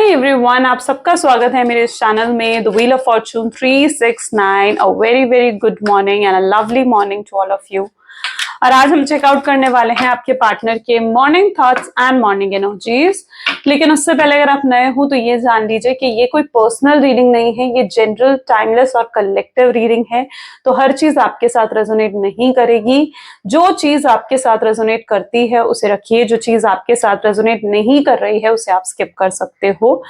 Hi everyone, आप सबका स्वागत है मेरे इस चैनल में the wheel of fortune 369। A very very good morning and a lovely morning to all of you. और आज हम चेकआउट करने वाले हैं आपके पार्टनर के morning thoughts and morning energies. लेकिन उससे पहले अगर आप नए हो तो ये जान लीजिए कि ये कोई पर्सनल रीडिंग नहीं है, ये जनरल, टाइमलेस और कलेक्टिव रीडिंग है। तो हर चीज आपके साथ रेजोनेट नहीं करेगी। जो चीज आपके साथ रेजोनेट करती है उसे रखिए, जो चीज आपके साथ रेजोनेट नहीं कर रही है उसे आप स्किप कर सकते हो।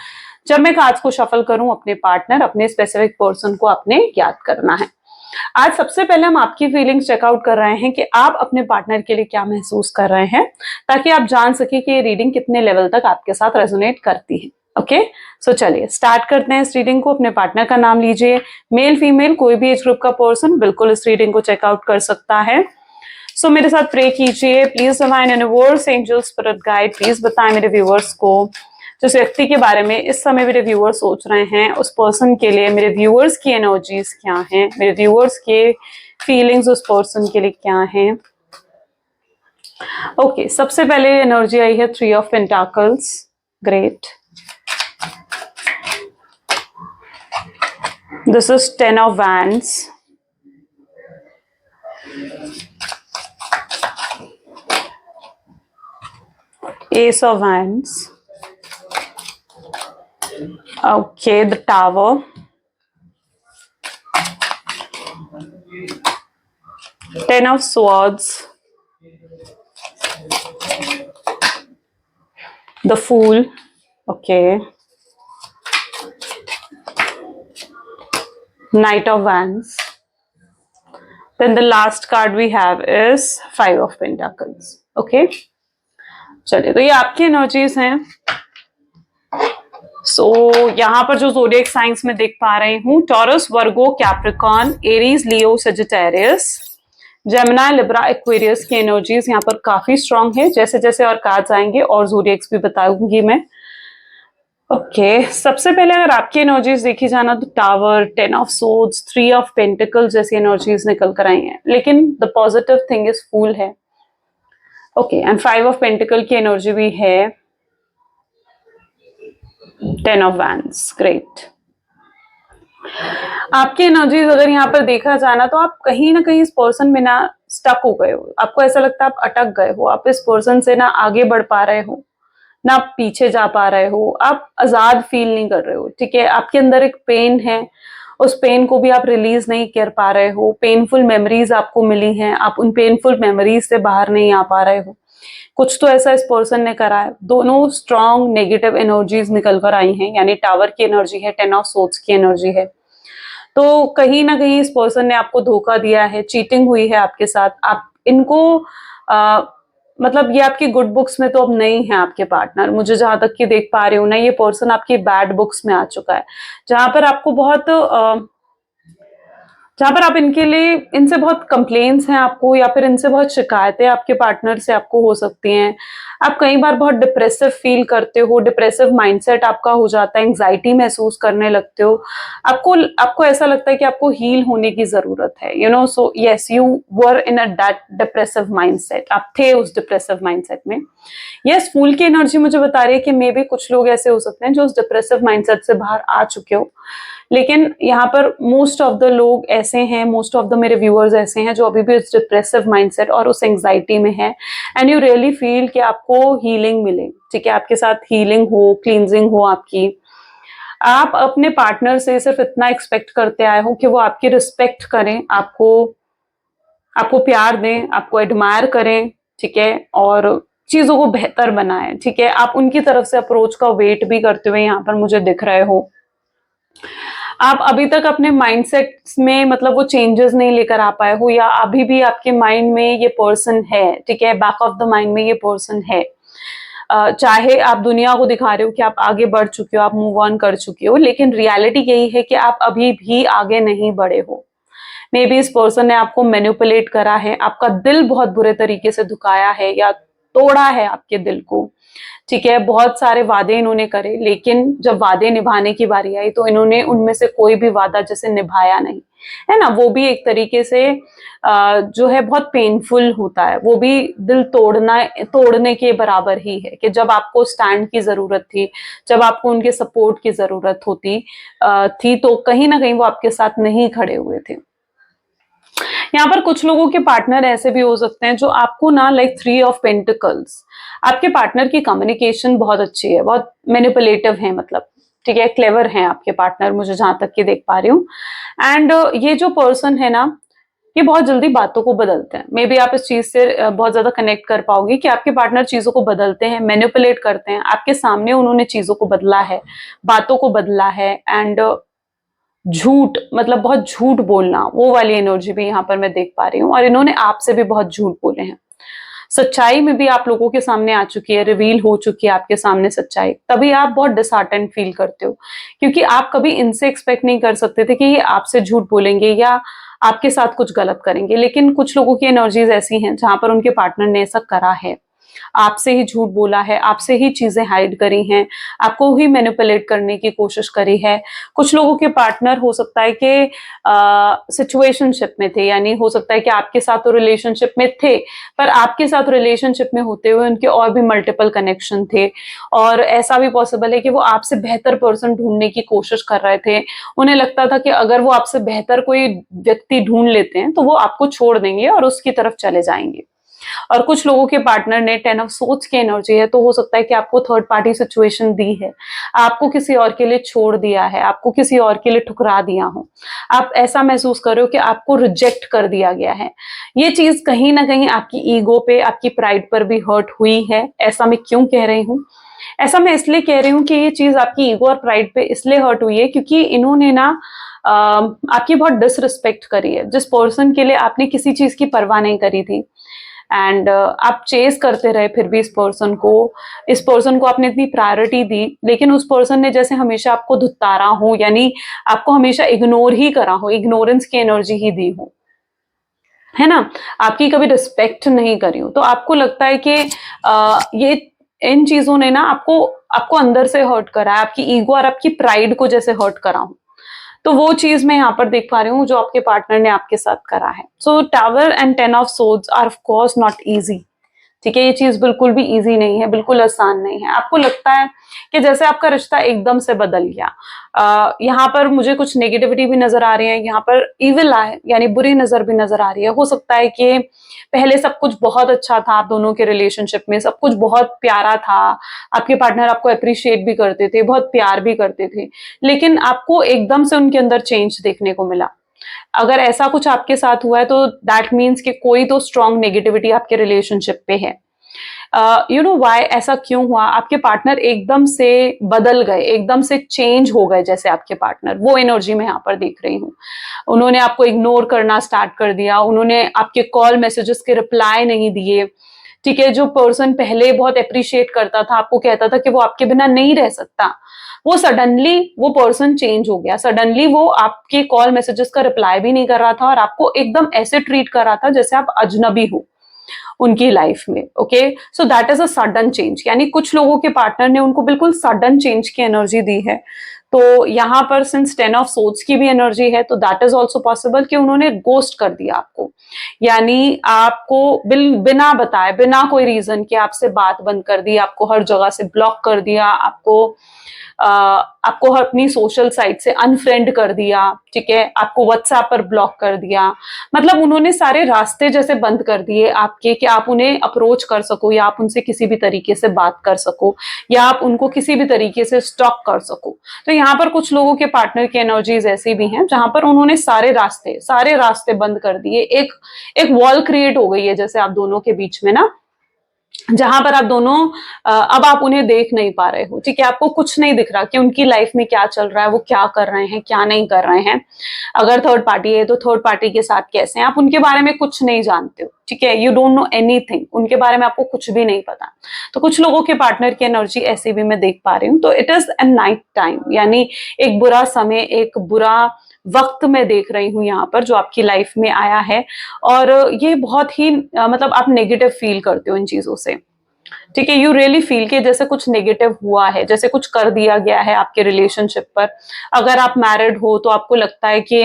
जब मैं कार्ड्स को शफल करूं, अपने पार्टनर, अपने स्पेसिफिक पर्सन को आपने याद करना है। आज सबसे पहले हम आपकी फीलिंग्स चेकआउट कर रहे हैं कि आप अपने पार्टनर के लिए क्या महसूस कर रहे हैं, ताकि आप जान सके कि ये रीडिंग कितने लेवल तक आपके साथ रेजोनेट करती है। ओके, सो चलिए स्टार्ट करते हैं इस रीडिंग को। अपने पार्टनर का नाम लीजिए, मेल फीमेल कोई भी एज ग्रुप का पर्सन बिल्कुल इस रीडिंग को चेकआउट कर सकता है। सो मेरे साथ प्रे कीजिए। Please divine universe, angel, spirit guide, please बताएं मेरे व्यूअर्स को जिस व्यक्ति के बारे में इस समय मेरे व्यूअर्स सोच रहे हैं, उस पर्सन के लिए मेरे व्यूअर्स की एनर्जीज क्या हैं, मेरे व्यूअर्स के फीलिंग्स उस पर्सन के लिए क्या हैं। ओके, सबसे पहले एनर्जी आई है 3 of pentacles. Great. This is 10 of wands. S of wands. Okay, the tower. Ten of swords. The fool. Okay. Knight of wands. Then the last card we have is 5 of pentacles. Okay. चलिए, तो ये आपकी energies हैं। यहाँ पर जो zodiac science में देख पा रही हूँ, टॉरस, वर्गो, कैप्रिकॉर्न, एरीज, लियो, सजिटेरियस, जेमिनी, लिब्रा, एक्वेरियस की एनर्जीज यहाँ पर काफी स्ट्रांग है। जैसे जैसे और कार्ड्स आएंगे और ज़ोडिएक्स भी बताऊंगी मैं। ओके, सबसे पहले अगर आपकी एनर्जीज देखी जाना तो tower, 10 of swords, 3 of pentacles जैसी एनर्जीज निकल कर आई हैं, लेकिन the positive thing is full है। ओके, एंड 5 ऑफ पेंटिकल की एनर्जी भी है। 10 ऑफ वैंड्स। ग्रेट। आपकी एनर्जीज अगर यहाँ पर देखा जाना तो आप कहीं ना कहीं इस पर्सन में ना स्टक हो गए हो। आपको ऐसा लगता है आप अटक गए हो, आप इस पर्सन से ना आगे बढ़ पा रहे हो, ना आप पीछे जा पा रहे हो, आप आजाद फील नहीं कर रहे हो। ठीक है, आपके अंदर एक पेन है, उस पेन को भी आप रिलीज नहीं कर पा रहे हो। पेनफुल मेमोरीज आपको मिली हैं, आप उन पेनफुल मेमोरीज से बाहर नहीं आ पा रहे हो। कुछ तो ऐसा इस पर्सन ने करा है। दोनों स्ट्रॉन्ग नेगेटिव एनर्जीज निकल कर आई हैं, यानी टावर की एनर्जी है, 10 ऑफ सोर्ड्स की एनर्जी है। तो कहीं ना कहीं इस पर्सन ने आपको धोखा दिया है, चीटिंग हुई है आपके साथ। आप इनको मतलब ये आपकी गुड बुक्स में तो अब नहीं है आपके पार्टनर। मुझे जहां तक कि देख पा रही हूँ ना, ये पर्सन आपकी बैड बुक्स में आ चुका है, जहां पर आपको जहां पर आप इनसे बहुत कंप्लेन्स हैं आपको, या फिर इनसे बहुत शिकायतें आपके पार्टनर से आपको हो सकती हैं। आप कई बार बहुत डिप्रेसिव फील करते हो, डिप्रेसिव माइंडसेट आपका हो जाता है, एंग्जाइटी महसूस करने लगते हो। आपको ऐसा लगता है कि आपको हील होने की जरूरत है, you know. So yes, you were in a that depressive mindset. आप थे उस डिप्रेसिव माइंडसेट में। यस, फूल की एनर्जी मुझे बता रही है कि मे बी कुछ लोग ऐसे हो सकते हैं जो उस डिप्रेसिव माइंडसेट से बाहर आ चुके हो। लेकिन यहाँ पर मोस्ट ऑफ द लोग ऐसे हैं, मोस्ट ऑफ द मेरे व्यूअर्स ऐसे हैं जो अभी भी उस डिप्रेसिव माइंडसेट और उस एंग्जाइटी में है। एंड यू रियली फील कि आपको हीलिंग मिले। ठीक है, आपके साथ हीलिंग हो, क्लींजिंग हो आपकी। आप अपने पार्टनर से सिर्फ इतना एक्सपेक्ट करते आए हो कि वो आपकी रिस्पेक्ट करें, आपको प्यार दें, आपको एडमायर करें। ठीक है, और चीजों को बेहतर बनाएं। ठीक है, आप उनकी तरफ से अप्रोच का वेट भी करते हुए यहाँ पर मुझे दिख रहे हो। आप अभी तक अपने माइंडसेट में मतलब वो चेंजेस नहीं लेकर आ पाए हो, या अभी भी आपके माइंड में ये पर्सन है। ठीक है, बैक ऑफ द माइंड में ये पर्सन है। चाहे आप दुनिया को दिखा रहे हो कि आप आगे बढ़ चुके हो, आप मूव ऑन कर चुके हो, लेकिन रियलिटी यही है कि आप अभी भी आगे नहीं बढ़े हो। मे बी इस पर्सन ने आपको मैनिपुलेट करा है, आपका दिल बहुत बुरे तरीके से दुखाया है, या तोड़ा है आपके दिल को, ठीक है, बहुत सारे वादे इन्होंने करे, लेकिन जब वादे निभाने की बारी आई तो इन्होंने उनमें से कोई भी वादा जैसे निभाया नहीं, है ना। वो भी एक तरीके से जो है बहुत पेनफुल होता है, वो भी दिल तोड़ने के बराबर ही है कि जब आपको स्टैंड की जरूरत थी, जब आपको उनके सपोर्ट की जरूरत थी तो कहीं ना कहीं वो आपके साथ नहीं खड़े हुए थे। यहाँ पर कुछ लोगों के पार्टनर ऐसे भी हो सकते हैं जो आपको ना लाइक 3 ऑफ पेंटिकल्स, आपके पार्टनर की कम्युनिकेशन बहुत अच्छी है, बहुत मैनिपुलेटिव है, मतलब ठीक है, क्लेवर हैं आपके पार्टनर, मुझे जहां तक कि देख पा रही हूँ। एंड ये जो पर्सन है ना, ये बहुत जल्दी बातों को बदलते हैं। मे बी आप इस चीज से बहुत ज्यादा कनेक्ट कर पाओगे कि आपके पार्टनर चीजों को बदलते हैं, मैनिपुलेट करते हैं, आपके सामने उन्होंने चीजों को बदला है, बातों को बदला है। एंड झूठ, मतलब बहुत झूठ बोलना, वो वाली एनर्जी भी यहाँ पर मैं देख पा रही हूँ, और इन्होंने आपसे भी बहुत झूठ बोले हैं। सच्चाई में भी आप लोगों के सामने आ चुकी है, रिवील हो चुकी है आपके सामने सच्चाई, तभी आप बहुत डिसहार्टेंड फील करते हो, क्योंकि आप कभी इनसे एक्सपेक्ट नहीं कर सकते थे कि ये आपसे झूठ बोलेंगे या आपके साथ कुछ गलत करेंगे। लेकिन कुछ लोगों की एनर्जीज ऐसी हैं जहां पर उनके पार्टनर ने ऐसा करा है, आपसे ही झूठ बोला है, आपसे ही चीजें हाइड करी हैं, आपको ही मैनिपुलेट करने की कोशिश करी है। कुछ लोगों के पार्टनर हो सकता है कि सिचुएशनशिप में थे, यानी हो सकता है कि आपके साथ तो रिलेशनशिप में थे, पर आपके साथ रिलेशनशिप में होते हुए उनके और भी मल्टीपल कनेक्शन थे, और ऐसा भी पॉसिबल है कि वो आपसे बेहतर पर्सन ढूंढने की कोशिश कर रहे थे। उन्हें लगता था कि अगर वो आपसे बेहतर कोई व्यक्ति ढूंढ लेते हैं तो वो आपको छोड़ देंगे और उसकी तरफ चले जाएंगे। और कुछ लोगों के पार्टनर ने 10 ऑफ सोर्ड्स की एनर्जी है, तो हो सकता है कि आपको थर्ड पार्टी सिचुएशन दी है, आपको किसी और के लिए छोड़ दिया है, आपको किसी और के लिए ठुकरा दिया हो, आप ऐसा महसूस कर रहे हो कि आपको रिजेक्ट कर दिया गया है। ये चीज कहीं ना कहीं आपकी ईगो पे, आपकी प्राइड पर भी हर्ट हुई है। ऐसा मैं क्यों कह रही हूँ? ऐसा मैं इसलिए कह रही हूँ कि ये चीज आपकी ईगो और प्राइड पे इसलिए हर्ट हुई है क्योंकि इन्होंने ना आपकी बहुत डिसरिस्पेक्ट करी है, जिस पर्सन के लिए आपने किसी चीज की परवाह नहीं करी थी। एंड आप चेस करते रहे फिर भी इस पर्सन को आपने इतनी प्रायोरिटी दी, लेकिन उस पर्सन ने जैसे हमेशा आपको धुत्तारा हो, यानी आपको हमेशा इग्नोर ही करा हो, इग्नोरेंस की एनर्जी ही दी हो, है ना, आपकी कभी रिस्पेक्ट नहीं करी हो। तो आपको लगता है कि ये इन चीजों ने ना आपको आपको अंदर से हर्ट करा है, आपकी ईगो और आपकी प्राइड को जैसे हर्ट करा हो। तो वो चीज मैं यहाँ पर देख पा रही हूँ जो आपके पार्टनर ने आपके साथ करा है। So tower and 10 of swords are of course not easy, ठीक है, ये चीज बिल्कुल भी इजी नहीं है, बिल्कुल आसान नहीं है। आपको लगता है कि जैसे आपका रिश्ता एकदम से बदल गया। यहाँ पर मुझे कुछ नेगेटिविटी भी नजर आ रही है, यहाँ पर इविल आए यानी बुरी नजर भी नजर आ रही है। हो सकता है कि पहले सब कुछ बहुत अच्छा था, आप दोनों के रिलेशनशिप में सब कुछ बहुत प्यारा था, आपके पार्टनर आपको अप्रिशिएट भी करते थे, बहुत प्यार भी करते थे, लेकिन आपको एकदम से उनके अंदर चेंज देखने को मिला। अगर ऐसा कुछ आपके साथ हुआ है तो दैट मीन्स कि कोई तो स्ट्रॉन्ग नेगेटिविटी आपके रिलेशनशिप पे है। यू नो व्हाई, ऐसा क्यों हुआ? आपके पार्टनर एकदम से बदल गए, एकदम से चेंज हो गए, जैसे आपके पार्टनर, वो एनर्जी मैं यहाँ पर देख रही हूँ। उन्होंने आपको इग्नोर करना स्टार्ट कर दिया, उन्होंने आपके कॉल मैसेजेस के रिप्लाई नहीं दिए, ठीक है। जो पर्सन पहले बहुत अप्रिशिएट करता था, आपको कहता था कि वो आपके बिना नहीं रह सकता, वो सडनली वो पर्सन चेंज हो गया। सडनली वो आपके कॉल मैसेजेस का रिप्लाई भी नहीं कर रहा था और आपको एकदम ऐसे ट्रीट कर रहा था जैसे आप अजनबी हो उनकी लाइफ में। Okay, so that is a sudden change, यानी कुछ लोगों के पार्टनर ने उनको बिल्कुल सडन चेंज की एनर्जी दी है। तो यहाँ पर सिंस 10 ऑफ सोर्ड्स की भी एनर्जी है, तो दैट इज ऑल्सो पॉसिबल कि उन्होंने गोस्ट कर दिया आपको, यानी आपको बिना बताए, बिना कोई रीजन के आपसे बात बंद कर दी, आपको हर जगह से ब्लॉक कर दिया, आपको अपनी सोशल साइट से अनफ्रेंड कर दिया, ठीक है, आपको व्हाट्सएप पर ब्लॉक कर दिया। मतलब उन्होंने सारे रास्ते जैसे बंद कर दिए आपके, कि आप उन्हें अप्रोच कर सको, या आप उनसे किसी भी तरीके से बात कर सको, या आप उनको किसी भी तरीके से स्टॉक कर सको। तो यहाँ पर कुछ लोगों के पार्टनर की एनर्जीज ऐसी भी हैं जहां पर उन्होंने सारे रास्ते बंद कर दिए। एक वॉल क्रिएट हो गई है जैसे आप दोनों के बीच में ना, जहां पर आप दोनों अब आप उन्हें देख नहीं पा रहे हो, ठीक है, आपको कुछ नहीं दिख रहा कि उनकी लाइफ में क्या चल रहा है, वो क्या कर रहे हैं, क्या नहीं कर रहे हैं। अगर थर्ड पार्टी है तो थर्ड पार्टी के साथ कैसे हैं, आप उनके बारे में कुछ नहीं जानते हो, ठीक है, यू डोंट नो एनीथिंग, उनके बारे में आपको कुछ भी नहीं पता। तो कुछ लोगों के पार्टनर की एनर्जी ऐसी भी मैं देख पा रही हूँ। तो it is a night time, यानी एक बुरा समय, एक बुरा वक्त मैं देख रही हूँ यहाँ पर जो आपकी लाइफ में आया है, और ये बहुत ही मतलब आप नेगेटिव फील करते हो इन चीजों से। ठीक है, यू रियली फील कि जैसे कुछ नेगेटिव हुआ है, जैसे कुछ कर दिया गया है आपके रिलेशनशिप पर। अगर आप मैरिड हो तो आपको लगता है कि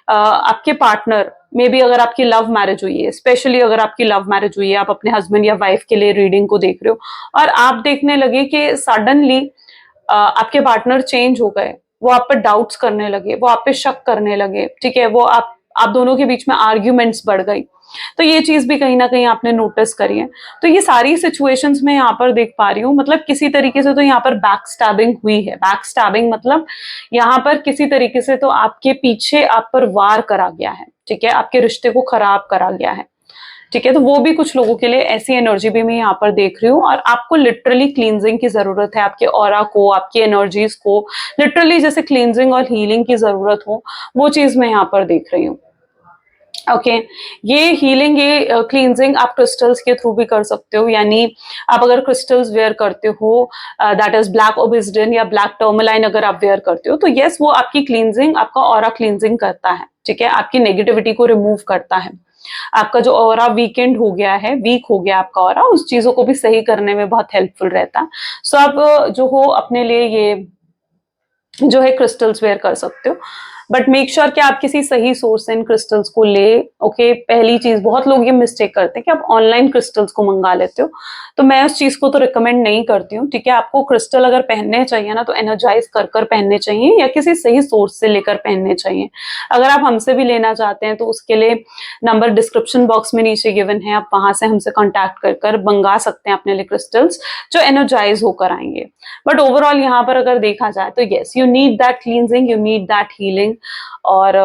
आपके पार्टनर मे बी, अगर आपकी लव मैरिज हुई है, स्पेशली अगर आपकी लव मैरिज हुई है, आप अपने हस्बैंड या वाइफ के लिए रीडिंग को देख रहे हो और आप देखने लगे कि सडनली आपके पार्टनर चेंज हो गए, वो आप पर डाउट्स करने लगे, वो आप पे शक करने लगे, ठीक है, वो आप दोनों के बीच में आर्ग्यूमेंट्स बढ़ गई। तो ये चीज भी कहीं ना कहीं आपने नोटिस करी है। तो ये सारी सिचुएशंस में यहाँ पर देख पा रही हूँ, मतलब किसी तरीके से तो यहाँ पर बैक स्टैबिंग हुई है। बैक स्टैबिंग मतलब यहाँ पर किसी तरीके से तो आपके पीछे आप पर वार करा गया है, ठीक है, आपके रिश्ते को खराब करा गया है, ठीक है। तो वो भी कुछ लोगों के लिए ऐसी एनर्जी भी मैं यहाँ पर देख रही हूँ और आपको लिटरली क्लींजिंग की जरूरत है, आपके ऑरा को, आपकी एनर्जीज को लिटरली जैसे क्लींजिंग और हीलिंग की जरूरत हो, वो चीज मैं यहाँ पर देख रही हूँ। ओके, ये हीलिंग, ये क्लींजिंग आप क्रिस्टल्स के थ्रू भी कर सकते हो, यानी आप अगर क्रिस्टल्स वेयर करते हो, दैट इज ब्लैक ओबिसिडियन या ब्लैक टर्मलाइन अगर आप वेयर करते हो, तो यस, वो आपकी क्लींजिंग, आपका ऑरा क्लींजिंग करता है, ठीक है, आपकी नेगेटिविटी को रिमूव करता है। आपका जो ऑरा वीकेंड हो गया है, वीक हो गया आपका ऑरा, उस चीजों को भी सही करने में बहुत हेल्पफुल रहता है। सो आप जो हो अपने लिए ये जो है क्रिस्टल्स वेयर कर सकते हो, बट मेक श्योर कि आप किसी सही सोर्स से इन क्रिस्टल्स को ले। ओके, पहली चीज, बहुत लोग ये मिस्टेक करते हैं कि आप ऑनलाइन क्रिस्टल्स को मंगा लेते हो, तो मैं उस चीज को तो रिकमेंड नहीं करती हूँ, ठीक है। आपको क्रिस्टल अगर पहनने चाहिए ना, तो एनर्जाइज कर कर पहनने चाहिए या किसी सही सोर्स से लेकर पहनने चाहिए। अगर आप हमसे भी लेना चाहते हैं तो उसके लिए नंबर डिस्क्रिप्शन बॉक्स में नीचे गिवन है, आप वहां से हमसे कॉन्टैक्ट कर कर मंगा सकते हैं अपने लिए क्रिस्टल्स जो एनर्जाइज होकर आएंगे। बट ओवरऑल यहाँ पर अगर देखा जाए तो yes, you need that cleansing, you need that healing. और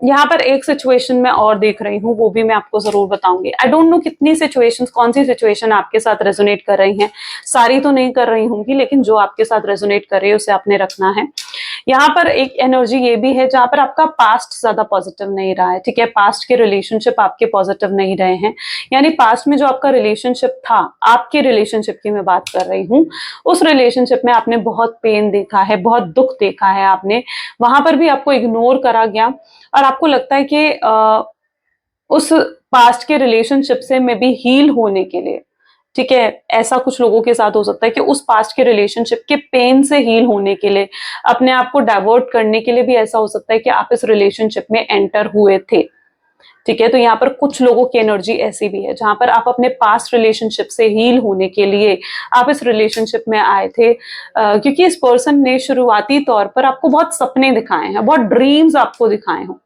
यहाँ पर एक सिचुएशन में और देख रही हूँ, वो भी मैं आपको जरूर बताऊंगी। आई डोंट नो कितनी सिचुएशंस, कौन सी सिचुएशन आपके साथ रेजोनेट कर रही हैं, सारी तो नहीं कर रही होंगी, लेकिन जो आपके साथ रेजोनेट कर रही है उसे आपने रखना है। यहाँ पर एक एनर्जी ये भी है जहां पर आपका पास्ट ज्यादा पॉजिटिव नहीं रहा है, ठीक है, पास्ट के रिलेशनशिप आपके पॉजिटिव नहीं रहे हैं, यानी पास्ट में जो आपका रिलेशनशिप था, आपके रिलेशनशिप की मैं बात कर रही हूँ, उस रिलेशनशिप में आपने बहुत पेन देखा है, बहुत दुख देखा है आपने, वहां पर भी आपको इग्नोर करा गया और आपको लगता है कि उस पास्ट के रिलेशनशिप से मे बी हील होने के लिए, ठीक है, ऐसा कुछ लोगों के साथ हो सकता है कि उस पास्ट के रिलेशनशिप के पेन से हील होने के लिए, अपने आप को डाइवर्ट करने के लिए भी ऐसा हो सकता है कि आप इस रिलेशनशिप में एंटर हुए थे, ठीक है। तो यहाँ पर कुछ लोगों की एनर्जी ऐसी भी है जहां पर आप अपने पास्ट रिलेशनशिप से हील होने के लिए आप इस रिलेशनशिप में आए थे, क्योंकि इस पर्सन ने शुरुआती तौर पर आपको बहुत सपने दिखाए हैं, बहुत ड्रीम्स आपको दिखाए हैं,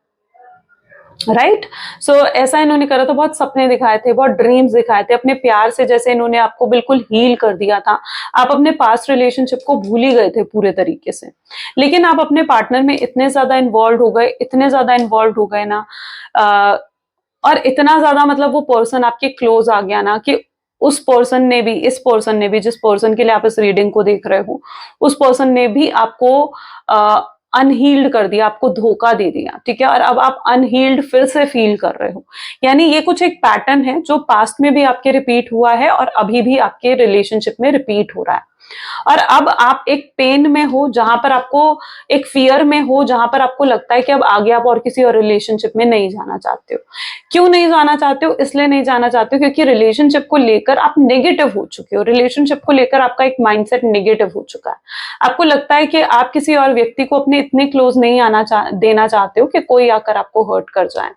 राइट। सो ऐसा इन्होंने करा था, बहुत सपने दिखाए थे, बहुत ड्रीम्स दिखाए थे, अपने प्यार से जैसे इन्होंने आपको बिल्कुल हील कर दिया था। आप अपने पास्ट रिलेशनशिप को भूल ही गए थे पूरे तरीके से, लेकिन आप अपने पार्टनर में इतने ज्यादा इन्वॉल्व हो गए, इतने ज्यादा इन्वॉल्व हो गए ना, और इतना ज्यादा, मतलब वो पर्सन आपके क्लोज आ गया ना कि उस पर्सन ने भी, इस पर्सन ने भी, जिस पर्सन के लिए आप इस रीडिंग को देख रहे हो, उस पर्सन ने भी आपको अनहील्ड कर दिया, आपको धोखा दे दिया, ठीक है, और अब आप अनहील्ड फिर से फील कर रहे हो। यानी ये कुछ एक पैटर्न है जो पास्ट में भी आपके रिपीट हुआ है और अभी भी आपके रिलेशनशिप में रिपीट हो रहा है। और अब आप एक पेन में हो जहां पर आपको, एक फियर में हो जहां पर आपको लगता है कि अब आगे आप और किसी और रिलेशनशिप में नहीं जाना चाहते हो। क्यों नहीं जाना चाहते हो? इसलिए नहीं जाना चाहते हो क्योंकि रिलेशनशिप को लेकर आप नेगेटिव हो चुके हो, रिलेशनशिप को लेकर आपका एक माइंडसेट नेगेटिव हो चुका है। आपको लगता है कि आप किसी और व्यक्ति को अपने इतने क्लोज नहीं देना चाहते हो कि कोई आकर आपको हर्ट कर जाए,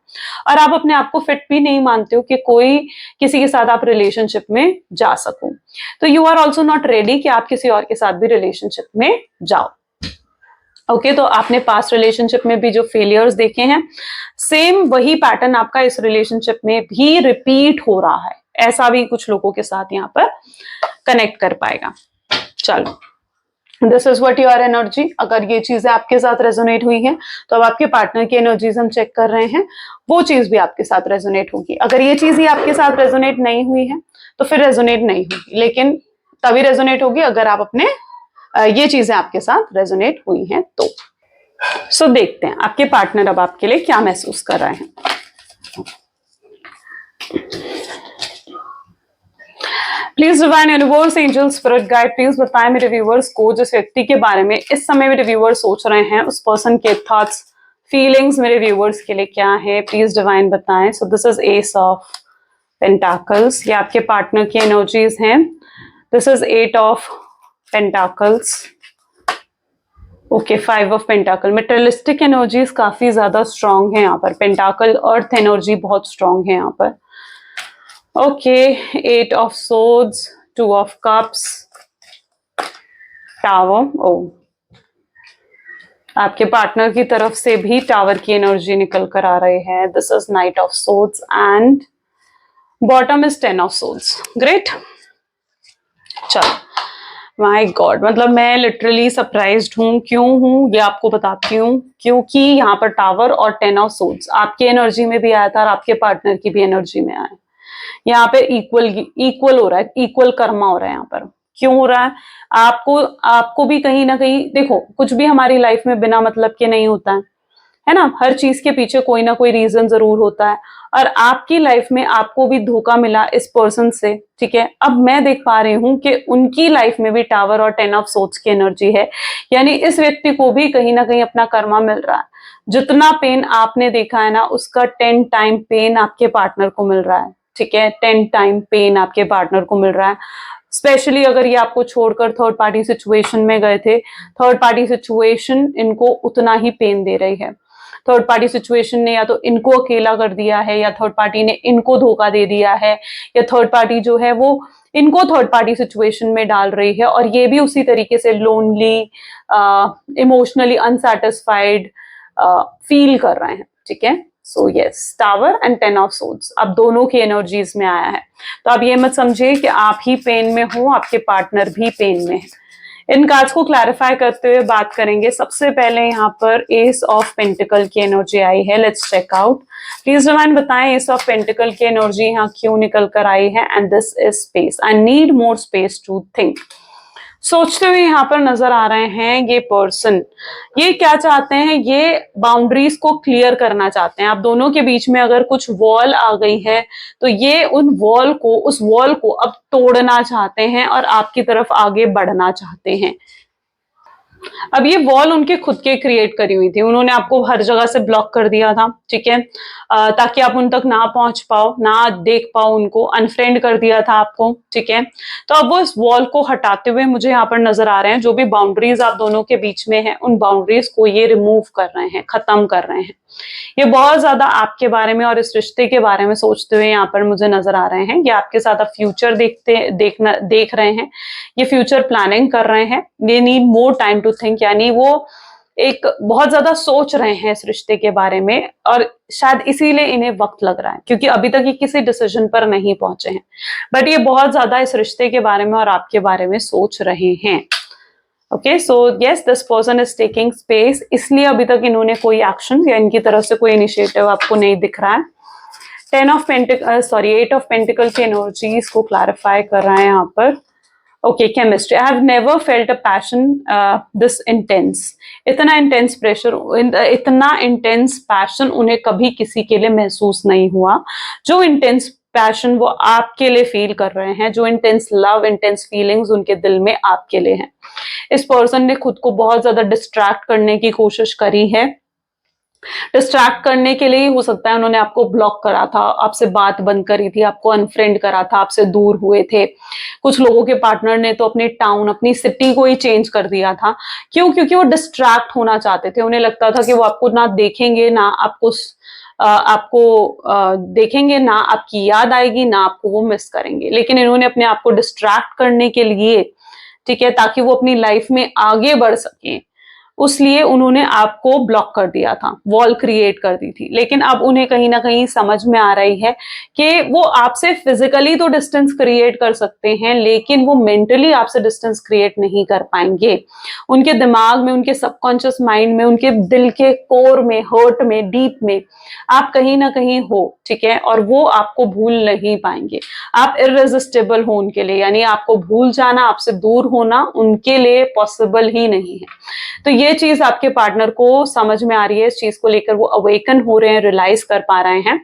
और आप अपने आप को फिट भी नहीं मानते हो कि कोई किसी के साथ आप रिलेशनशिप में जा सको। तो you are also not ready कि आप किसी और के साथ भी रिलेशनशिप में जाओ। ओके, तो आपने पास्ट रिलेशनशिप में भी जो फेलियर्स देखे हैं, सेम वही पैटर्न आपका इस रिलेशनशिप में भी रिपीट हो रहा है, ऐसा भी कुछ लोगों के साथ यहाँ पर कनेक्ट कर पाएगा। चलो, this is what your energy. अगर ये चीजें आपके साथ रेजोनेट हुई हैं तो अब आपके पार्टनर की एनर्जीज हम चेक कर रहे हैं, वो चीज भी आपके साथ रेजोनेट होगी। अगर ये चीज ही आपके साथ रेजोनेट नहीं हुई है तो फिर रेजोनेट नहीं होगी, लेकिन तभी रेजोनेट होगी अगर आप अपने ये चीजें आपके साथ रेजोनेट हुई हैं तो। सो देखते हैं आपके पार्टनर अब आपके लिए क्या महसूस कर रहे हैं। Please divine universe, angel, spirit guide, please बताएं मेरे व्यूवर्स को जिस व्यक्ति के बारे में इस समय मेरे व्यूवर्स सोच रहे हैं, उस पर्सन के थॉट्स, फीलिंग्स मेरे व्यूवर्स के लिए क्या है, प्लीज डिवाइन बताएं। So this is ace of pentacles, ये आपके पार्टनर की एनर्जीज हैं। This is 8 of pentacles. Okay, 5 of pentacle. Materialistic energies काफी ज्यादा स्ट्रांग है यहाँ पर। पेंटाकल अर्थ एनर्जी बहुत स्ट्रांग है यहाँ पर। Okay, 8 of swords, 2 of cups, tower. ओ, आपके पार्टनर की तरफ से भी टावर की एनर्जी निकल कर आ रही है। This is night of swords and bottom is 10 of swords. Great. चलो, माय गॉड, मतलब मैं लिटरली सरप्राइज्ड हूँ। क्यों हूँ ये आपको बताती हूँ। क्योंकि यहाँ पर टावर और 10 ऑफ सोर्ड्स आपकी एनर्जी में भी आया था और आपके पार्टनर की भी एनर्जी में आया। यहाँ पे इक्वल हो रहा है, इक्वल कर्मा हो रहा है यहाँ पर। क्यों हो रहा है? आपको भी कहीं ना कहीं, देखो, कुछ भी हमारी लाइफ में बिना मतलब के नहीं होता है ना। हर चीज के पीछे कोई ना कोई रीजन जरूर होता है। और आपकी लाइफ में आपको भी धोखा मिला इस पर्सन से, ठीक है। अब मैं देख पा रही हूं कि उनकी लाइफ में भी टावर और 10 ऑफ सोर्ड्स की एनर्जी है। यानी इस व्यक्ति को भी कहीं ना कहीं अपना कर्मा मिल रहा है। जितना पेन आपने देखा है ना, उसका 10 टाइम पेन आपके पार्टनर को मिल रहा है, ठीक है। 10 टाइम पेन आपके पार्टनर को मिल रहा है। स्पेशली अगर ये आपको छोड़कर थर्ड पार्टी सिचुएशन में गए थे, थर्ड पार्टी सिचुएशन इनको उतना ही पेन दे रही है। थर्ड पार्टी सिचुएशन ने या तो इनको अकेला कर दिया है, या थर्ड पार्टी ने इनको धोखा दे दिया है, या थर्ड पार्टी जो है वो इनको थर्ड पार्टी सिचुएशन में डाल रही है। और ये भी उसी तरीके से लोनली, इमोशनली अनसेटिस्फाइड फील कर रहे हैं, ठीक है। So yes, tower and 10 of swords अब दोनों की एनर्जीज में आया है। तो आप ये मत समझिए कि आप ही पेन में हो, आपके पार्टनर भी पेन में है। इन कार्ड्स को क्लैरिफाई करते हुए बात करेंगे। सबसे पहले यहाँ पर एस ऑफ पेंटिकल की एनर्जी आई है। Let's check out. Please divine बताएं एस ऑफ पेंटिकल की एनर्जी यहाँ क्यों निकल कर आई है। And this is space. I need more space to think. सोचते हुए यहाँ पर नजर आ रहे हैं ये पर्सन। ये क्या चाहते हैं? ये बाउंड्रीज को क्लियर करना चाहते हैं। आप दोनों के बीच में अगर कुछ वॉल आ गई है तो ये उस वॉल को अब तोड़ना चाहते हैं और आपकी तरफ आगे बढ़ना चाहते हैं। अब ये वॉल उनके खुद के क्रिएट करी हुई थी। उन्होंने आपको हर जगह से ब्लॉक कर दिया था, ठीक है, ताकि आप उन तक ना पहुंच पाओ, ना देख पाओ उनको। अनफ्रेंड कर दिया था आपको, ठीक है। तो अब वो इस वॉल को हटाते हुए मुझे यहाँ पर नजर आ रहे हैं। जो भी बाउंड्रीज आप दोनों के बीच में है, उन बाउंड्रीज को ये रिमूव कर रहे हैं, खत्म कर रहे हैं। ये बहुत ज्यादा आपके बारे में और इस रिश्ते के बारे में सोचते हुए यहाँ पर मुझे नजर आ रहे हैं। ये आपके साथ अब फ्यूचर देख रहे हैं। ये फ्यूचर प्लानिंग कर रहे हैं। They need more time to think, यानी वो एक बहुत ज्यादा सोच रहे हैं इस रिश्ते के बारे में। और शायद इसीलिए इन्हें वक्त लग रहा है, क्योंकि अभी तक ये किसी डिसीजन पर नहीं पहुंचे हैं। बट ये बहुत ज्यादा इस रिश्ते के बारे में और आपके बारे में सोच रहे हैं। Okay, so yes, this person is taking space. इसलिए अभी तक इन्होंने कोई एक्शन या इनकी तरफ से कोई इनिशिएटिव आपको नहीं दिख रहा है। 8 ऑफ पेंटिकल की एनर्जीज को क्लैरिफाई कर रहा है यहाँ पर। Okay, chemistry. I have never felt a passion this intense. इतना इंटेंस प्रेशर, इतना इंटेंस पैशन उन्हें कभी किसी के लिए महसूस नहीं हुआ। जो इंटेंस पैशन वो आपके लिए फील कर रहे हैं, जो इंटेंस लव, इंटेंस फीलिंग्स उनके दिल में आपके लिए हैं। इस पर्सन ने खुद को बहुत ज्यादा डिस्ट्रैक्ट करने की कोशिश करी है। डिस्ट्रैक्ट करने के लिए हो सकता है उन्होंने आपको ब्लॉक करा था, आपसे बात बंद करी थी, आपको अनफ्रेंड करा था, आपसे दूर हुए थे। कुछ लोगों के पार्टनर ने तो अपनी टाउन, अपनी सिटी को ही चेंज कर दिया था। क्यों? क्योंकि वो डिस्ट्रैक्ट होना चाहते थे। उन्हें लगता था कि वो आपको ना देखेंगे, ना देखेंगे, ना आपकी याद आएगी, ना आपको वो मिस करेंगे। लेकिन इन्होंने अपने आप को डिस्ट्रैक्ट करने के लिए, ठीक है, ताकि वो अपनी लाइफ में आगे बढ़ सके, उसलिए उन्होंने आपको ब्लॉक कर दिया था, वॉल क्रिएट कर दी थी। लेकिन अब उन्हें कहीं ना कहीं समझ में आ रही है कि वो आपसे फिजिकली तो डिस्टेंस क्रिएट कर सकते हैं, लेकिन वो मेंटली आपसे डिस्टेंस क्रिएट नहीं कर पाएंगे। उनके दिमाग में, उनके सबकॉन्शियस माइंड में, उनके दिल के कोर में, हर्ट में, डीप में आप कहीं ना कहीं हो, ठीक है, और वो आपको भूल नहीं पाएंगे। आप इररेजिस्टेबल हो उनके लिए, यानी आपको भूल जाना, आपसे दूर होना उनके लिए पॉसिबल ही नहीं है। तो ये चीज आपके पार्टनर को समझ में आ रही है। इस चीज को लेकर वो अवेकन हो रहे हैं, रियलाइज कर पा रहे हैं,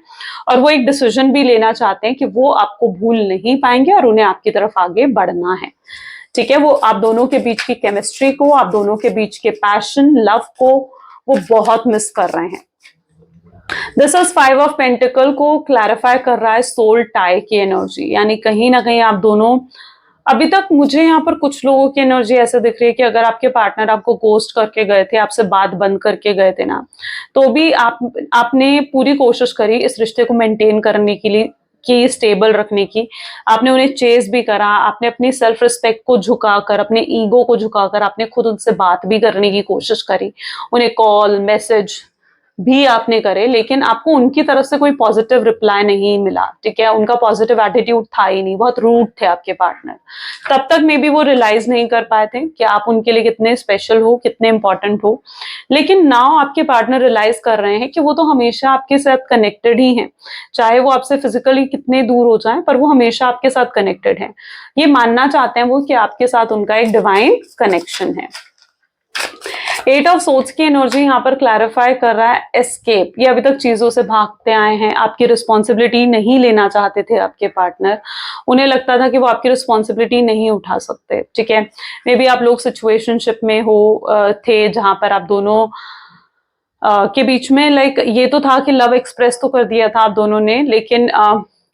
और वो एक डिसीजन भी लेना चाहते हैं कि वो आपको भूल नहीं पाएंगे और उन्हें आपकी तरफ आगे बढ़ना है, ठीक है। वो आप दोनों के बीच की केमिस्ट्री को, आप दोनों के बीच के पैशन, लव को वो बहुत मिस कर रहे हैं। दिस इज 5 ऑफ पेंटिकल को क्लैरिफाई कर रहा है सोल टाई की एनर्जी, यानी कहीं ना कहीं आप दोनों अभी तक मुझे यहाँ पर कुछ लोगों की एनर्जी ऐसे दिख रही है कि अगर आपके पार्टनर आपको घोस्ट करके गए थे, आपसे बात बंद करके गए थे ना, तो भी आपने पूरी कोशिश करी इस रिश्ते को मेंटेन करने के लिए, कि स्टेबल रखने की। आपने उन्हें चेज़ भी करा, आपने अपनी सेल्फ रिस्पेक्ट को झुकाकर, अपने ईगो को झुकाकर आपने खुद उनसे बात भी करने की कोशिश करी। उन्हें कॉल, मैसेज भी आपने करे, लेकिन आपको उनकी तरफ से कोई पॉजिटिव रिप्लाई नहीं मिला, ठीक है? उनका पॉजिटिव एटीट्यूड था ही नहीं, बहुत रूड थे आपके पार्टनर। तब तक मे बी वो रियलाइज़ नहीं कर पाए थे कि आप उनके लिए कितने स्पेशल हो, कितने इम्पोर्टेंट हो। लेकिन नाउ आपके पार्टनर रियलाइज़ कर रहे हैं कि वो तो हमेशा आपके साथ कनेक्टेड ही हैं। चाहे वो आपसे फिज़िकली कितने दूर हो जाएँ, पर वो हमेशा आपके साथ कनेक्टेड हैं। ये मानना चाहते हैं वो कि आपके साथ उनका एक डिवाइन कनेक्शन है। 8 ऑफ सोर्ड्स की एनर्जी यहाँ पर क्लैरिफाई कर रहा है एस्केप। ये अभी तक चीजों से भागते आए हैं, आपकी रिस्पॉन्सिबिलिटी नहीं लेना चाहते थे आपके पार्टनर। उन्हें लगता था कि वो आपकी रिस्पॉन्सिबिलिटी नहीं उठा सकते, ठीक है? मे बी आप लोग सिचुएशनशिप में थे जहां पर आप दोनों के बीच में लाइक ये तो था कि लव एक्सप्रेस तो कर दिया था आप दोनों ने, लेकिन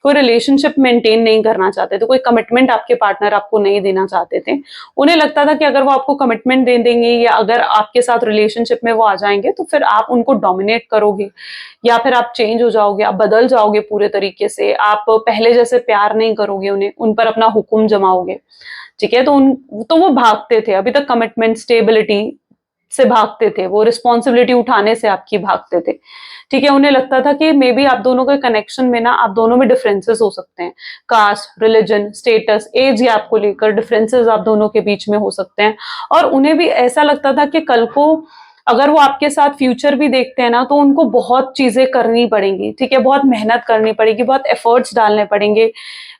कोई रिलेशनशिप मेंटेन नहीं करना चाहते थे, कोई कमिटमेंट आपके पार्टनर आपको नहीं देना चाहते थे। उन्हें लगता था कि अगर वो आपको कमिटमेंट दे देंगे या अगर आपके साथ रिलेशनशिप में वो आ जाएंगे तो फिर आप उनको डोमिनेट करोगे, या फिर आप चेंज हो जाओगे, आप बदल जाओगे पूरे तरीके से, आप पहले जैसे प्यार नहीं करोगे उन्हें, उन पर अपना हुक्म जमाओगे, ठीक है? तो वो भागते थे, अभी तक कमिटमेंट, स्टेबिलिटी से भागते थे, वो रिस्पॉन्सिबिलिटी उठाने से आपकी भागते थे, ठीक है? उन्हें लगता था कि मे बी आप दोनों के कनेक्शन में ना आप दोनों में डिफरेंसेस हो सकते हैं, कास्ट, रिलीजन, स्टेटस, एज या आपको लेकर डिफरेंसेस आप दोनों के बीच में हो सकते हैं। और उन्हें भी ऐसा लगता था कि कल को अगर वो आपके साथ फ्यूचर भी देखते हैं ना, तो उनको बहुत चीजें करनी पड़ेंगी, ठीक है? बहुत मेहनत करनी पड़ेगी, बहुत एफर्ट्स डालने पड़ेंगे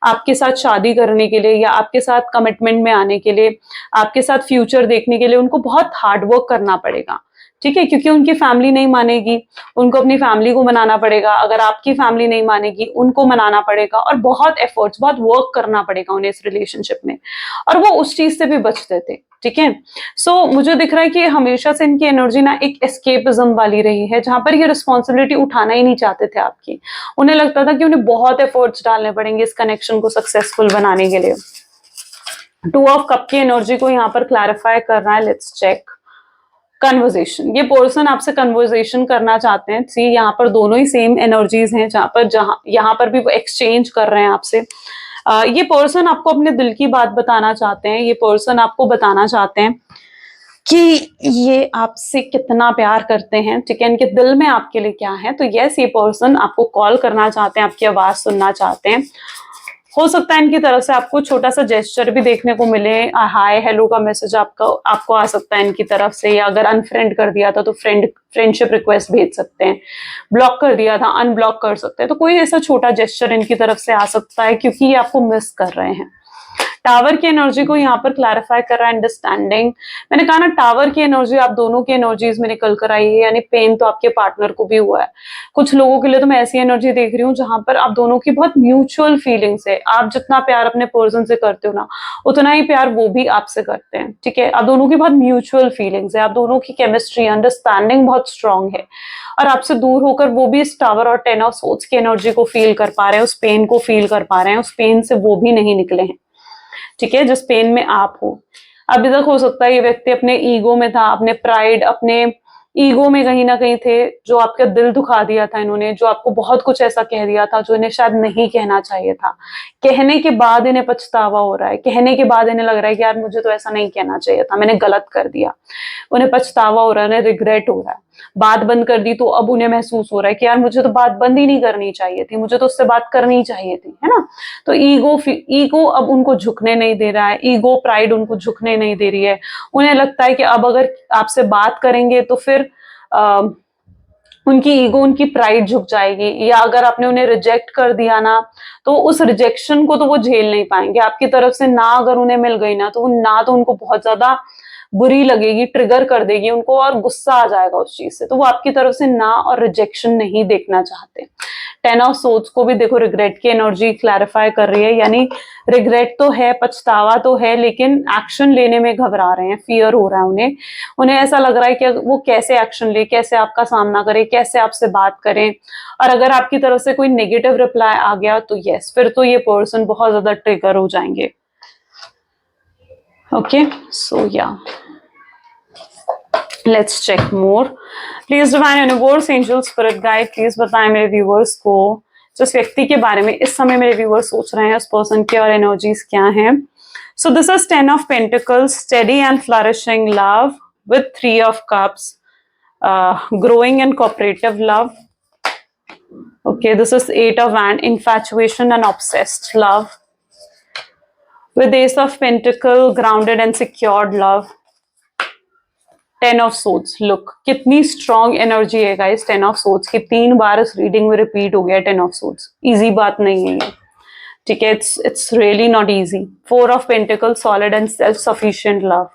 आपके साथ शादी करने के लिए, या आपके साथ कमिटमेंट में आने के लिए, आपके साथ फ्यूचर देखने के लिए उनको बहुत हार्ड वर्क करना पड़ेगा, ठीक है? क्योंकि उनकी फैमिली नहीं मानेगी, उनको अपनी फैमिली को मनाना पड़ेगा, अगर आपकी फैमिली नहीं मानेगी, उनको मनाना पड़ेगा, और बहुत एफर्ट्स, बहुत वर्क करना पड़ेगा उन्हें इस रिलेशनशिप में, और वो उस चीज से भी बचते थे, ठीक है? सो मुझे दिख रहा है कि हमेशा से इनकी एनर्जी ना एक एस्केपिज्म वाली रही है, जहां पर ये रिस्पॉन्सिबिलिटी उठाना ही नहीं चाहते थे आपकी। उन्हें लगता था कि उन्हें बहुत एफर्ट्स डालने पड़ेंगे इस कनेक्शन को सक्सेसफुल बनाने के लिए। 2 ऑफ कप की एनर्जी को यहाँ पर क्लैरिफाई कर रहा है, लेट्स चेक। कन्वर्जेशन, ये पर्सन आपसे कन्वर्जेशन करना चाहते हैं। सी यहाँ पर दोनों ही सेम एनर्जीज हैं, जहां यहाँ पर भी वो एक्सचेंज कर रहे हैं आपसे। ये पर्सन आपको अपने दिल की बात बताना चाहते हैं, ये पर्सन आपको बताना चाहते हैं कि ये आपसे कितना प्यार करते हैं, ठीक है? इनके दिल में आपके लिए क्या है। तो यस, ये पर्सन आपको कॉल करना चाहते हैं, आपकी आवाज सुनना चाहते हैं। हो सकता है इनकी तरफ से आपको छोटा सा जेस्चर भी देखने को मिले, हाय हेलो का मैसेज आपको आ सकता है इनकी तरफ से, या अगर अनफ्रेंड कर दिया था तो फ्रेंडशिप रिक्वेस्ट भेज सकते हैं, ब्लॉक कर दिया था अनब्लॉक कर सकते हैं। तो कोई ऐसा छोटा जेस्चर इनकी तरफ से आ सकता है, क्योंकि ये आपको मिस कर रहे हैं। टावर की एनर्जी को यहाँ पर क्लैरिफाई कर रहा है अंडरस्टैंडिंग। मैंने कहा ना, टावर की एनर्जी आप दोनों की एनर्जीज में निकल कर आई है, यानी पेन तो आपके पार्टनर को भी हुआ है। कुछ लोगों के लिए तो मैं ऐसी एनर्जी देख रही हूँ जहां पर आप दोनों की बहुत म्यूचुअल फीलिंग्स है। आप जितना प्यार अपने पर्सन से करते हो ना, उतना ही प्यार वो भी आपसे करते हैं, ठीक है? आप दोनों की बहुत म्यूचुअल फीलिंग्स है, आप दोनों की केमिस्ट्री, अंडरस्टैंडिंग बहुत स्ट्रांग है, और आपसे दूर होकर वो भी इस टावर और 10 ऑफ सोर्ड्स की एनर्जी को फील कर पा रहे हैं, उस पेन को फील कर पा रहे हैं, उस पेन से वो भी नहीं निकले हैं, ठीक है? जिस पेन में आप हो। अभी तक हो सकता है ये व्यक्ति अपने ईगो में था, अपने प्राइड, अपने ईगो में कहीं ना कहीं थे, जो आपका दिल दुखा दिया था इन्होंने, जो आपको बहुत कुछ ऐसा कह दिया था जो इन्हें शायद नहीं कहना चाहिए था। कहने के बाद इन्हें पछतावा हो रहा है, कहने के बाद इन्हें लग रहा है कि यार मुझे तो ऐसा नहीं कहना चाहिए था, मैंने गलत कर दिया। उन्हें पछतावा हो रहा है, उन्हें रिग्रेट हो रहा है। बात बंद कर दी तो अब उन्हें महसूस हो रहा है कि यार मुझे तो बात बंद ही नहीं करनी चाहिए थी, मुझे तो उससे बात करनी चाहिए थी, है ना? तो ईगो अब उनको झुकने नहीं दे रहा है, ईगो प्राइड उनको झुकने नहीं दे रही है। उन्हें लगता है कि अब अगर आपसे बात करेंगे तो फिर उनकी ईगो, उनकी प्राइड झुक जाएगी, या अगर आपने उन्हें रिजेक्ट कर दिया ना, तो उस रिजेक्शन को तो वो झेल नहीं पाएंगे। आपकी तरफ से ना अगर उन्हें मिल गई ना, तो ना तो उनको बहुत ज्यादा बुरी लगेगी, ट्रिगर कर देगी उनको, और गुस्सा आ जाएगा उस चीज से। तो वो आपकी तरफ से ना और रिजेक्शन नहीं देखना चाहते। 10 ऑफ सोर्ड्स को भी देखो रिग्रेट की एनर्जी क्लैरिफाई कर रही है, यानी रिग्रेट तो है, पछतावा तो है, लेकिन एक्शन लेने में घबरा रहे हैं, फियर हो रहा है उन्हें। उन्हें ऐसा लग रहा है कि वो कैसे एक्शन ले, कैसे आपका सामना करे, कैसे आपसे बात करें। और अगर आपकी तरफ से कोई नेगेटिव रिप्लाई आ गया तो यस, फिर तो ये पर्सन बहुत ज्यादा ट्रिगर हो जाएंगे। Okay, so yeah, let's check more. Please divine universe, angel, spirit guide, please बताएं मेरे व्यूवर्स को जिस व्यक्ति के बारे में इस समय मेरे व्यूवर्स सोच रहे हैं उस पर्सन के और एनर्जीज क्या हैं. So this is 10 of Pentacles, steady and flourishing love with 3 of Cups, growing and cooperative love. Okay, this is 8 of Wands, infatuation and obsessed love. With Ace of Pentacle, grounded and secured love. 10 of Swords, look, कितनी strong energy है guys 10 of Swords की. 3 बार इस reading में repeat हो गया 10 of Swords. Easy बात नहीं है ये, ठीक है. It's really not easy. 4 of Pentacles, solid and self-sufficient love.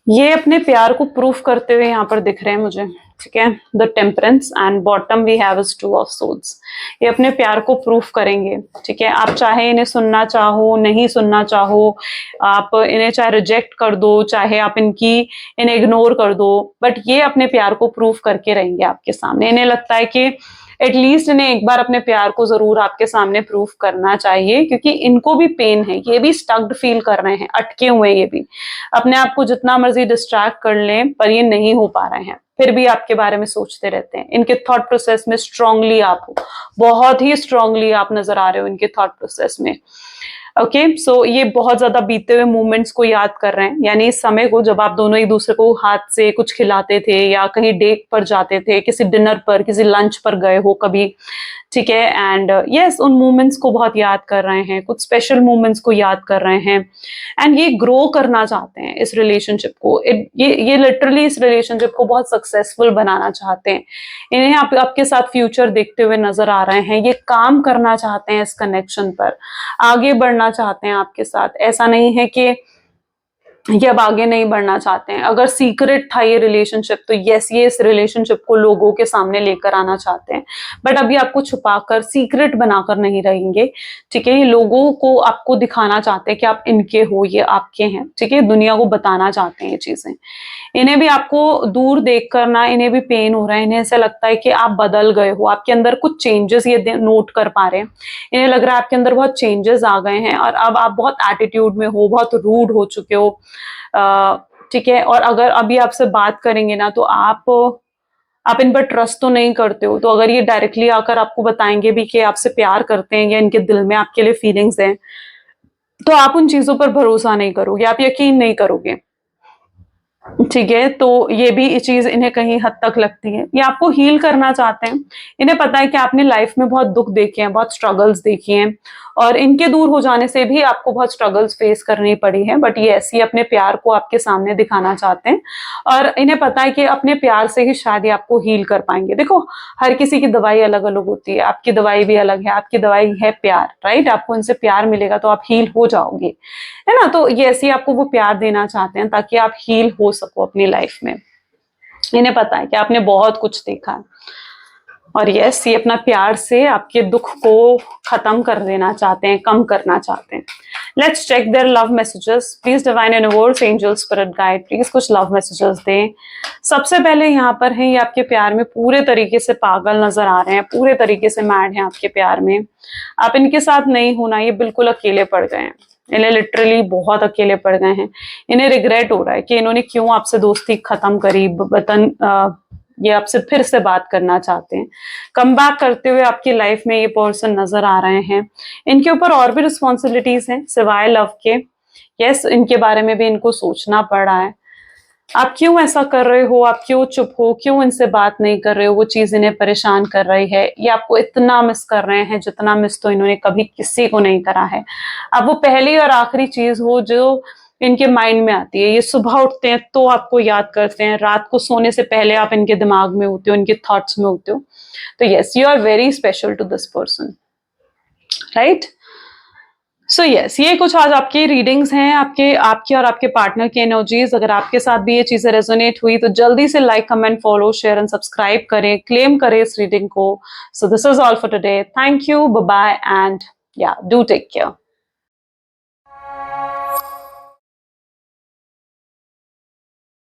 ये अपने प्यार को प्रूफ करते हुए यहाँ पर दिख रहे हैं मुझे, ठीक है. The temperance and bottom we have is 2 of Swords. ये अपने प्यार को प्रूफ करेंगे, ठीक है. आप चाहे इन्हें सुनना चाहो, नहीं सुनना चाहो, आप इन्हें चाहे रिजेक्ट कर दो, चाहे आप इन्हें इग्नोर कर दो, बट ये अपने प्यार को प्रूफ करके रहेंगे आपके सामने. इन्हें लगता है कि एटलीस्ट इन्हें एक बार अपने प्यार को जरूर आपके सामने प्रूफ करना चाहिए, क्योंकि इनको भी पेन है, ये भी स्टक्ड फील कर रहे हैं, अटके हुए हैं. ये भी अपने आप को जितना मर्जी डिस्ट्रैक्ट कर लें पर ये नहीं हो पा रहे हैं, फिर भी आपके बारे में सोचते रहते हैं. इनके थॉट प्रोसेस में स्ट्रांगली आप हो, बहुत ही स्ट्रांगली आप नजर आ रहे हो इनके थॉट प्रोसेस में. ओके, सो ये बहुत ज्यादा बीते हुए मोमेंट्स को याद कर रहे हैं, यानी इस समय को जब आप दोनों एक दूसरे को हाथ से कुछ खिलाते थे या कहीं डेट पर जाते थे, किसी डिनर पर, किसी लंच पर गए हो कभी, ठीक है. एंड यस, उन मोमेंट्स को बहुत याद कर रहे हैं, कुछ स्पेशल मोमेंट्स को याद कर रहे हैं. एंड ये ग्रो करना चाहते हैं इस रिलेशनशिप को. ये लिटरली इस रिलेशनशिप को बहुत सक्सेसफुल बनाना चाहते हैं. इन्हें आपके साथ फ्यूचर देखते हुए नजर आ रहे हैं. ये काम करना चाहते हैं इस कनेक्शन पर, आगे बढ़ना चाहते हैं आपके साथ. ऐसा नहीं है कि ये अब आगे नहीं बढ़ना चाहते हैं. अगर सीक्रेट था ये रिलेशनशिप तो यस, ये इस रिलेशनशिप को लोगों के सामने लेकर आना चाहते हैं, बट अभी आपको छुपाकर सीक्रेट बनाकर नहीं रहेंगे, ठीक है. ये लोगों को आपको दिखाना चाहते हैं कि आप इनके हो, ये आपके हैं, ठीक है. दुनिया को बताना चाहते हैं ये चीजें. इन्हें भी आपको दूर देख कर ना, इन्हें भी पेन हो रहा है. इन्हें ऐसा लगता है कि आप बदल गए हो, आपके अंदर कुछ चेंजेस ये नोट कर पा रहे हैं. इन्हें लग रहा है आपके अंदर बहुत चेंजेस आ गए हैं और अब आप बहुत एटीट्यूड में हो, बहुत रूड हो चुके हो, ठीक है. और अगर अभी आपसे बात करेंगे ना तो आप इन पर ट्रस्ट तो नहीं करते हो, तो अगर ये डायरेक्टली आकर आपको बताएंगे भी कि आपसे प्यार करते हैं या इनके दिल में आपके लिए फीलिंग्स हैं, तो आप उन चीजों पर भरोसा नहीं करोगे, आप यकीन नहीं करोगे, ठीक है. तो ये भी चीज इन्हें कहीं हद तक लगती है. ये आपको हील करना चाहते हैं. इन्हें पता है कि आपने लाइफ में बहुत दुख देखे हैं, बहुत स्ट्रगल्स देखी हैं, और इनके दूर हो जाने से भी आपको बहुत स्ट्रगल्स फेस करनी पड़ी है, बट ये ऐसी अपने प्यार को आपके सामने दिखाना चाहते हैं. और इन्हें पता है कि अपने प्यार से ही शायद ये आपको हील कर पाएंगे. देखो, हर किसी की दवाई अलग अलग होती है, आपकी दवाई भी अलग है. आपकी दवाई है प्यार, राइट. आपको इनसे प्यार मिलेगा तो आप हील हो जाओगे, है ना. तो ये ऐसे आपको वो प्यार देना चाहते हैं ताकि आप हील हो सको अपनी लाइफ में. इन्हें पता है कि आपने बहुत कुछ देखा है, और यस, ये अपना प्यार से आपके दुख को खत्म कर देना चाहते हैं, कम करना चाहते हैं. Let's check their love messages. Please divine universe, angel, spirit guide, please कुछ लव मैसेजेस दें. सबसे पहले यहाँ पर है, ये आपके प्यार में पूरे तरीके से पागल नजर आ रहे हैं, पूरे तरीके से मैड हैं आपके प्यार में. आप इनके साथ नहीं होना, ये बिल्कुल अकेले पड़ गए हैं. इन्हें लिटरली बहुत अकेले पड़ गए हैं. इन्हें रिग्रेट हो रहा है कि इन्होंने क्यों आपसे दोस्ती खत्म करी. ये आपसे फिर से बात करना चाहते हैं. कम बैक करते हुए आपकी लाइफ में ये पर्सन नजर आ रहे हैं. इनके ऊपर और भी रिस्पॉन्सिबिलिटीज हैं सिवाय लव के. यस, इनके बारे में भी इनको सोचना पड़ रहा है. आप क्यों ऐसा कर रहे हो, आप क्यों चुप हो, क्यों इनसे बात नहीं कर रहे हो, वो चीज इन्हें परेशान कर रही है. ये आपको इतना मिस कर रहे हैं जितना मिस तो इन्होंने कभी किसी को नहीं करा है. अब वो पहली और आखिरी चीज हो जो इनके माइंड में आती है. ये सुबह उठते हैं तो आपको याद करते हैं, रात को सोने से पहले आप इनके दिमाग में होते हो, इनके थॉट्स में होते हो. तो yes, you are very special to this person, right. So yes, ये कुछ आज आपकी रीडिंग्स हैं, आपकी और आपके पार्टनर की एनर्जीज. अगर आपके साथ भी ये चीजें रेजोनेट हुई तो जल्दी से like, comment, follow, share and subscribe करें, क्लेम करें इस रीडिंग को. So this is all for today. Thank you, bye bye, and yeah do take care.